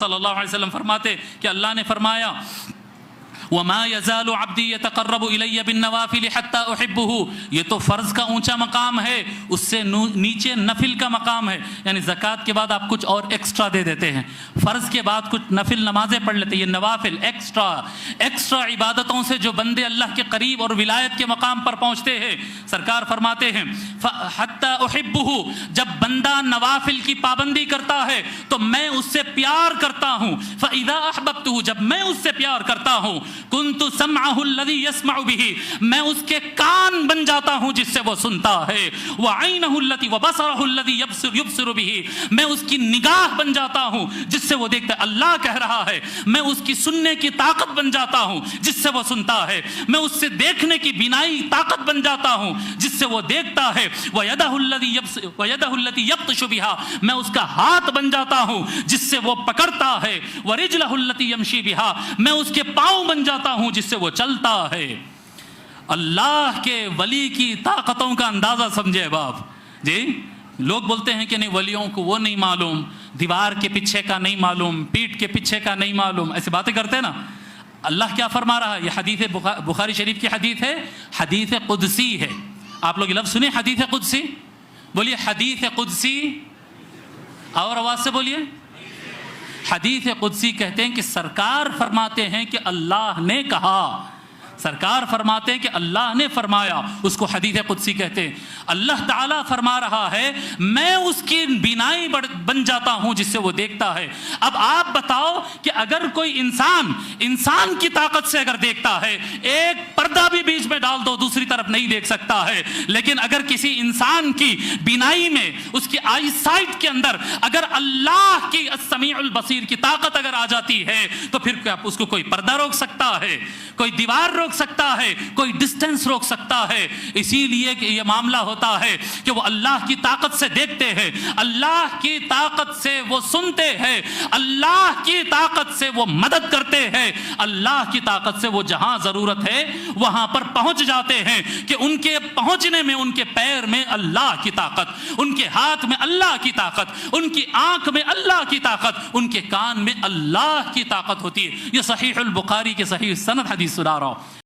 صلی اللہ علیہ وسلم فرماتے کہ اللہ نے فرمایا وَمَا يَزَالُ عَبْدِي يَتَقَرَّبُ إِلَيَّ بِالنَّوَافِلِ حَتَّى أُحِبُّهُ۔ یہ تو فرض کا اونچا مقام ہے، اس سے نیچے نفل کا مقام ہے، یعنی زکوٰۃ کے بعد آپ کچھ اور ایکسٹرا دے دیتے ہیں، فرض کے بعد کچھ نفل نمازیں پڑھ لیتے ہیں، یہ نوافل ایکسٹرا عبادتوں سے جو بندے اللہ کے قریب اور ولایت کے مقام پر پہنچتے ہیں، سرکار فرماتے ہیں حَتَّى أُحِبُّهُ، جب بندہ نوافل کی پابندی کرتا ہے تو میں اس سے پیار کرتا ہوں، فَإِذَا أَحْبَبْتُهُ، جب میں اس سے پیار کرتا ہوں کنت سمعہ الذی یسمع بہ، میں اس کے کان بن جاتا ہوں جس سے وہ سنتا ہے، وعینہ التی وبصرہ الذی یبصر بہ، میں اس کی نگاہ بن جاتا ہوں جس سے وہ دیکھتا ہے، اللہ کہہ رہا ہے، میں اس کی سننے کی طاقت بن جاتا ہوں جس سے وہ سنتا ہے، میں اس سے دیکھنے کی بینائی طاقت بن جاتا ہوں جس سے وہ دیکھتا ہے، ویدہ التی یبطش بہا، میں اس کا ہاتھ بن جاتا ہوں جس سے وہ پکڑتا ہے، ورجلہ التی یمشی بہا، میں اس کے پاؤں بن جاتا ہوں جس سے وہ چلتا ہے۔ اللہ کے ولی کی طاقتوں کا اندازہ سمجھے باپ جی۔ لوگ بولتے ہیں کہ نہیں ولیوں کو وہ نہیں معلوم، دیوار کے پیچھے کا نہیں معلوم، پیٹھ کے پیچھے کا نہیں معلوم، ایسی باتیں کرتے ہیں نا۔ اللہ کیا فرما رہا ہے؟ یہ حدیث بخاری شریف کی حدیث ہے، حدیث قدسی ہے۔ آپ لوگ یہ لفظ سنیں حدیث قدسی، بولیے حدیث قدسی، اور آواز سے بولیے۔ حدیث قدسی کہتے ہیں کہ سرکار فرماتے ہیں کہ اللہ نے کہا، سرکار فرماتے ہیں کہ اللہ نے فرمایا، اس کو حدیث قدسی کہتے ہیں۔ اللہ تعالیٰ فرما رہا ہے میں اس کی بینائی بن جاتا ہوں جس سے وہ دیکھتا ہے۔ اب آپ بتاؤ کہ اگر کوئی انسان کی طاقت سے اگر دیکھتا ہے، ایک پردہ بھی بیچ میں ڈال دو دوسری طرف نہیں دیکھ سکتا ہے، لیکن اگر کسی انسان کی بینائی میں، اس کی آئی سائٹ کے اندر اگر اللہ کی السمیع البصیر کی طاقت اگر آ جاتی ہے تو پھر کیا اس کو کوئی پردہ روک سکتا ہے، کوئی دیوار روک سکتا ہے، کوئی ڈسٹنس روک سکتا ہے؟ اسی لیے کہ یہ معاملہ ہوتا ہے کہ وہ اللہ کی طاقت سے دیکھتے ہیں، اللہ کی طاقت سے وہ سنتے ہیں، اللہ کی طاقت سے وہ مدد کرتے ہیں، اللہ کی طاقت سے وہ جہاں ضرورت ہے وہاں پر پہنچ جاتے ہیں کہ ان کے پہنچنے میں ان کے پیر میں اللہ کی طاقت، ان کے ہاتھ میں اللہ کی طاقت، ان کی آنکھ میں اللہ کی طاقت، ان کے کان میں اللہ کی طاقت ہوتی ہے۔ یہ صحیح البخاری کے صحیح سند حدیث سنا رہا ہوں۔